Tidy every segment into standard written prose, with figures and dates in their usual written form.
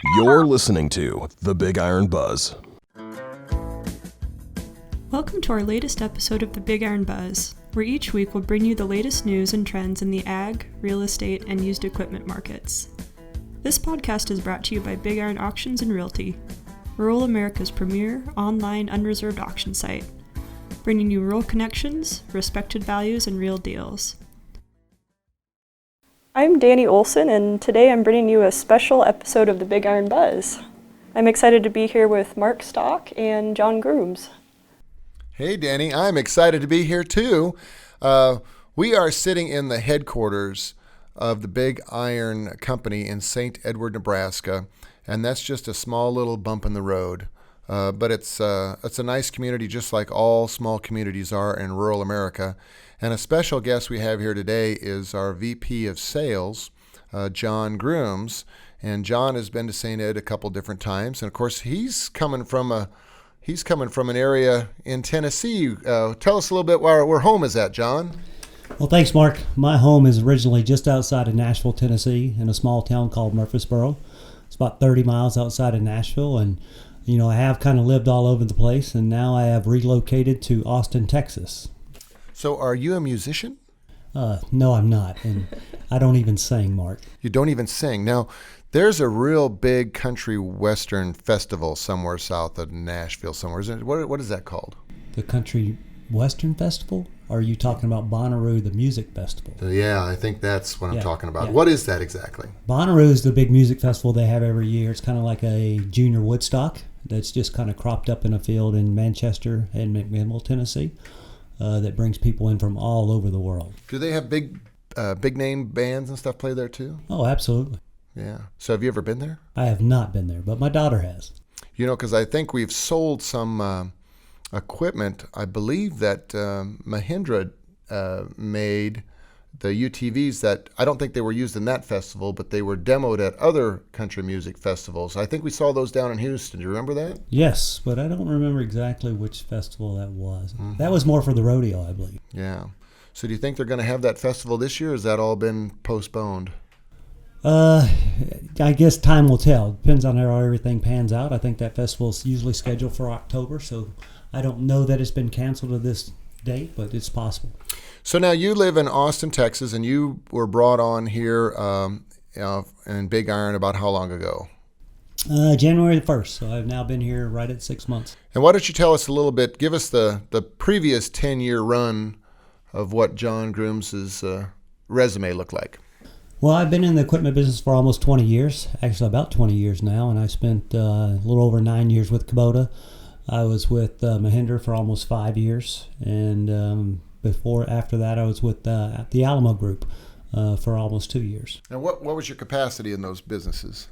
You're listening to the BigIron Buzz. Welcome to our latest episode of the BigIron Buzz, where each week we'll bring you the latest news and trends in the ag, real estate, and used equipment markets. This podcast is brought to you by BigIron Auctions and Realty, rural America's premier online unreserved auction site, bringing you rural connections, respected values, and real deals. I'm Danny Olson, and today I'm bringing you a special episode of the BigIron Buzz. I'm excited to be here with Mark Stock and John Grooms. Hey, Danny. I'm excited to be here, too. We are sitting in the headquarters of the BigIron Company in St. Edward, Nebraska, and that's just a small little bump in the road. But it's a nice community, just like all small communities are in rural America. And a special guest we have here today is our VP of Sales, John Grooms. And John has been to St. Ed a couple different times. And, of course, he's coming from an area in Tennessee. Tell us a little bit where home is at, John. Well, thanks, Mark. My home is originally just outside of Nashville, Tennessee, in a small town called Murfreesboro. It's about 30 miles outside of Nashville, and I have kind of lived all over the place, and now I have relocated to Austin, Texas. So are you a musician? No, I'm not, and I don't even sing, Mark. You don't even sing. Now, there's a real big country western festival somewhere south of Nashville somewhere. Isn't it? What is that called? The Country Western Festival? Or are you talking about Bonnaroo, the music festival? Yeah, I think that's what I'm talking about. Yeah. What is that exactly? Bonnaroo is the big music festival they have every year. It's kind of like a junior Woodstock that's just kind of cropped up in a field in Manchester and McMinnville, Tennessee, that brings people in from all over the world. Do they have big name bands and stuff play there too? Oh, absolutely. Yeah. So have you ever been there? I have not been there, but my daughter has. Because I think we've sold some equipment. I believe that Mahindra made the UTVs that I don't think they were used in that festival, but they were demoed at other country music festivals. I think we saw those down in Houston. Do you remember that? Yes, but I don't remember exactly which festival that was. Mm-hmm. That was more for the rodeo, I believe. Yeah. So do you think they're going to have that festival this year, or has that all been postponed? I guess time will tell. Depends on how everything pans out. I think that festival is usually scheduled for October, so I don't know that it's been canceled to this date, but it's possible. So now you live in Austin, Texas, and you were brought on here in BigIron about how long ago? January the 1st, so I've now been here right at 6 months. And why don't you tell us a little bit, give us the previous 10-year run of what John Grooms' resume looked like. Well, I've been in the equipment business for almost 20 years, actually about 20 years now, and I spent a little over 9 years with Kubota. I was with Mahindra for almost 5 years, and after that I was with the Alamo Group for almost 2 years. And what was your capacity in those businesses?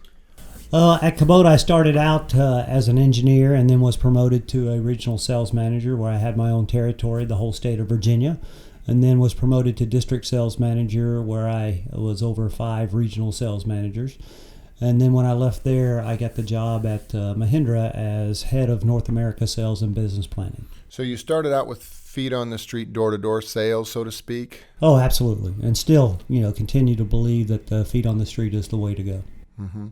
At Kubota, I started out as an engineer and then was promoted to a regional sales manager where I had my own territory, the whole state of Virginia, and then was promoted to district sales manager where I was over 5 regional sales managers. And then when I left there, I got the job at Mahindra as head of North America sales and business planning. So you started out with feet on the street, door-to-door sales, so to speak? Oh, absolutely. And still, continue to believe that feet on the street is the way to go. Mm-hmm.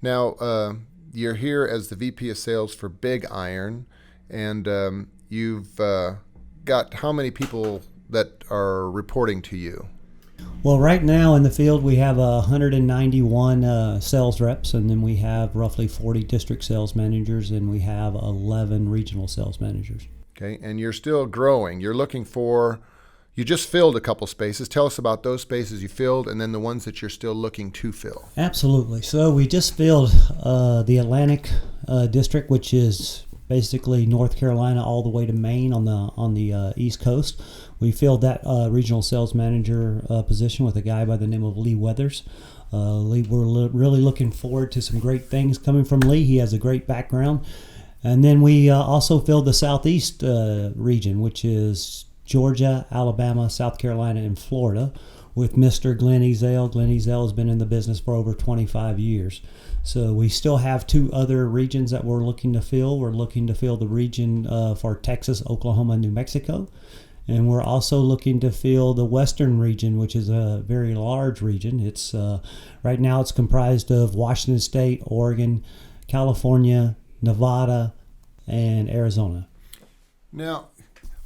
Now, you're here as the VP of Sales for BigIron, and you've got how many people that are reporting to you? Well, right now in the field we have 191 sales reps, and then we have roughly 40 district sales managers, and we have 11 regional sales managers. Okay, and you're still growing. You just filled a couple spaces. Tell us about those spaces you filled and then the ones that you're still looking to fill. Absolutely. So we just filled the Atlantic district, which is basically North Carolina all the way to Maine on the East Coast. We filled that regional sales manager position with a guy by the name of Lee Weathers. Lee, we're really looking forward to some great things coming from Lee. He has a great background. And then we also filled the Southeast region, which is Georgia, Alabama, South Carolina, and Florida, with Mr. Glenn Ezell. Glenn Ezell has been in the business for over 25 years. So we still have 2 other regions that we're looking to fill. We're looking to fill the region for Texas, Oklahoma, and New Mexico. And we're also looking to fill the western region, which is a very large region. It's right now it's comprised of Washington State, Oregon, California, Nevada, and Arizona. Now,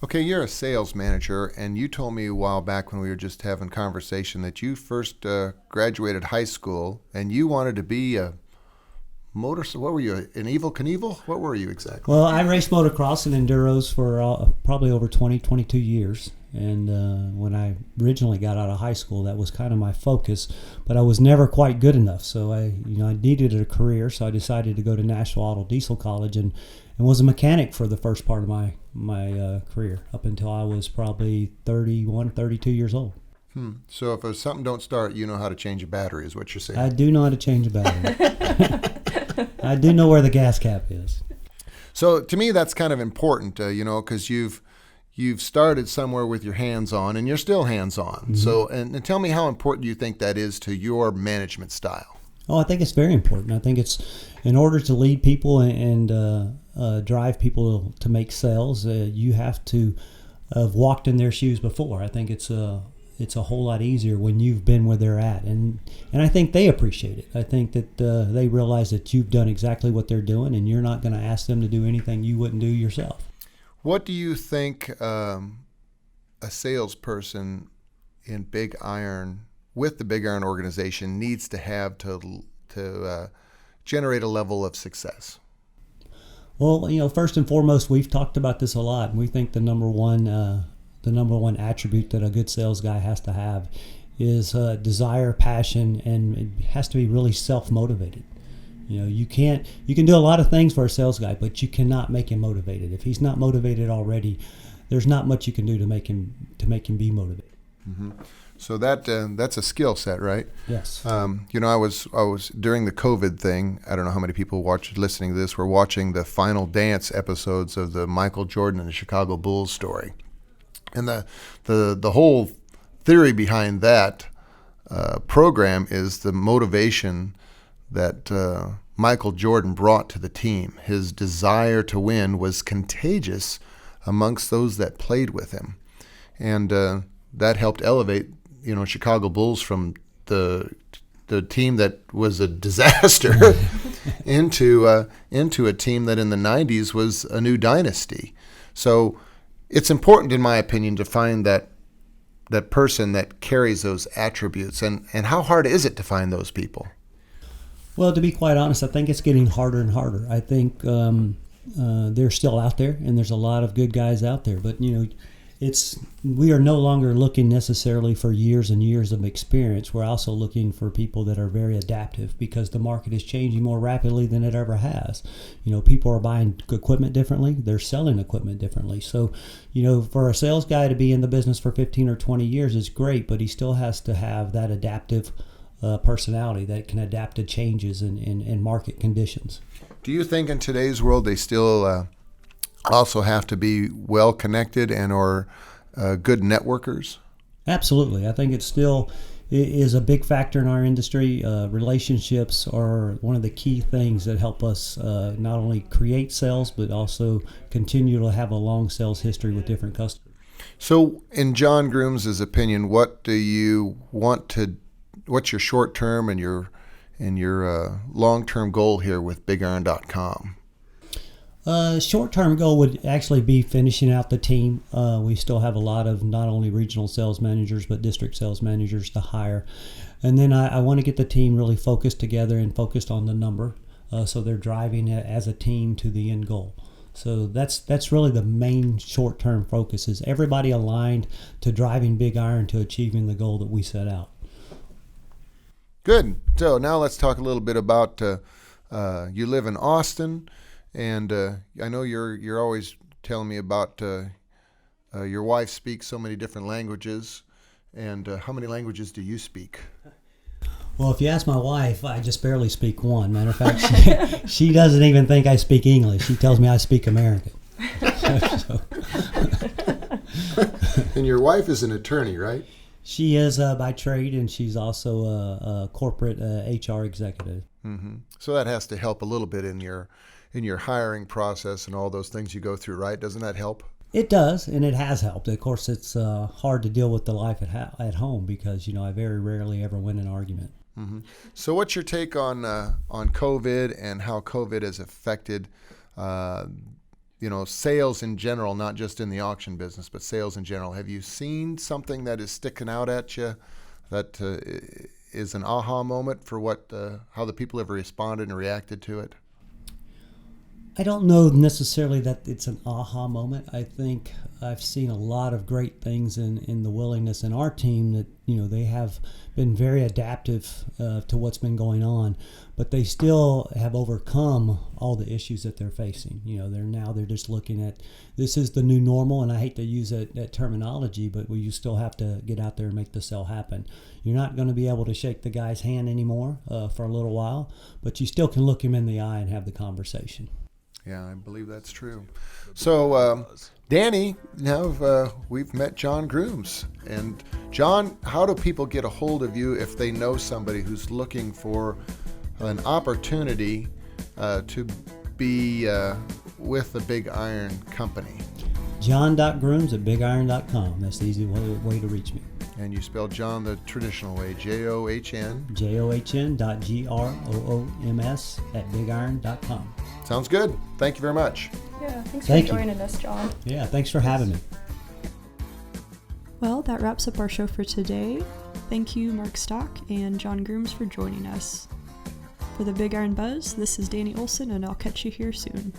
okay, you're a sales manager, and you told me a while back when we were just having conversation that you first graduated high school and you wanted to be a what were you, an Evel Knievel? What were you exactly? Well, I raced motocross and enduros for probably over 22 years. And when I originally got out of high school, that was kind of my focus, but I was never quite good enough. So I needed a career, so I decided to go to Nashville Auto Diesel College and was a mechanic for the first part of my career up until I was probably 31, 32 years old. So if something don't start, you know how to change a battery, is what you're saying? I do know how to change a battery. I do know where the gas cap is. So to me, that's kind of important, because you've started somewhere with your hands on, and you're still hands on. Mm-hmm. So, and tell me how important you think that is to your management style. Oh, I think it's very important. I think it's in order to lead people and drive people to make sales, you have to have walked in their shoes before. I think it's a whole lot easier when you've been where they're at, and I think they appreciate it. I think that they realize that you've done exactly what they're doing, and you're not going to ask them to do anything you wouldn't do yourself. What do you think a salesperson in BigIron with the BigIron organization needs to have to generate a level of success? Well, first and foremost, we've talked about this a lot, and we think the number one attribute that a good sales guy has to have is desire, passion, and it has to be really self-motivated. You can do a lot of things for a sales guy, but you cannot make him motivated. If he's not motivated already, there's not much you can do to make him be motivated. Mm-hmm. So that's a skill set, right? Yes. I was during the COVID thing. I don't know how many people listening to this were watching the Final Dance episodes of the Michael Jordan and the Chicago Bulls story, and the whole theory behind that program is the motivation that Michael Jordan brought to the team. His desire to win was contagious amongst those that played with him, and that helped elevate Chicago Bulls from the team that was a disaster into a team that in the 90s was a new dynasty. So it's important, in my opinion, to find that person that carries those attributes. And how hard is it to find those people? Well, to be quite honest, I think it's getting harder and harder. I think they're still out there, and there's a lot of good guys out there. But, we are no longer looking necessarily for years and years of experience. We're also looking for people that are very adaptive, because the market is changing more rapidly than it ever has. People are buying equipment differently. They're selling equipment differently. So, for a sales guy to be in the business for 15 or 20 years is great, but he still has to have that adaptive personality that can adapt to changes in market conditions. Do you think in today's world they still also have to be well connected or good networkers? Absolutely. I think it still is a big factor in our industry. Relationships are one of the key things that help us not only create sales, but also continue to have a long sales history with different customers. So in John Grooms' opinion, what's your short-term and your long-term goal here with BigIron.com? Short-term goal would actually be finishing out the team. We still have a lot of not only regional sales managers, but district sales managers to hire. And then I want to get the team really focused together and focused on the number, so they're driving it as a team to the end goal. So that's really the main short-term focus, is everybody aligned to driving BigIron to achieving the goal that we set out. Good. So now let's talk a little bit about you live in Austin. And I know you're always telling me about your wife speaks so many different languages. And how many languages do you speak? Well, if you ask my wife, I just barely speak one. Matter of fact, she doesn't even think I speak English. She tells me I speak American. And your wife is an attorney, right? She is by trade, and she's also a corporate HR executive. Mm-hmm. So that has to help a little bit in your hiring process and all those things you go through, right? Doesn't that help? It does, and it has helped. Of course, it's hard to deal with the life at home because, I very rarely ever win an argument. Mm-hmm. So what's your take on COVID and how COVID has affected, sales in general, not just in the auction business, but sales in general? Have you seen something that is sticking out at you that is an aha moment for how the people have responded and reacted to it? I don't know necessarily that it's an aha moment. I think I've seen a lot of great things in the willingness in our team that, they have been very adaptive to what's been going on, but they still have overcome all the issues that they're facing. They're just looking at, this is the new normal, and I hate to use that terminology, but you still have to get out there and make the sale happen. You're not going to be able to shake the guy's hand anymore for a little while, but you still can look him in the eye and have the conversation. Yeah, I believe that's true. So, Danny, now we've met John Grooms. And John, how do people get a hold of you if they know somebody who's looking for an opportunity to be with the BigIron company? John.grooms@bigiron.com. That's the easy way to reach me. And you spell John the traditional way, John. JOHN.GROOMS@bigiron.com. Sounds good. Thank you very much. Yeah, thanks Thank for you. joining us, John. Yeah, thanks for having me. Well, that wraps up our show for today. Thank you, Mark Stock and John Grooms, for joining us. For the BigIron Buzz, this is Danny Olson, and I'll catch you here soon.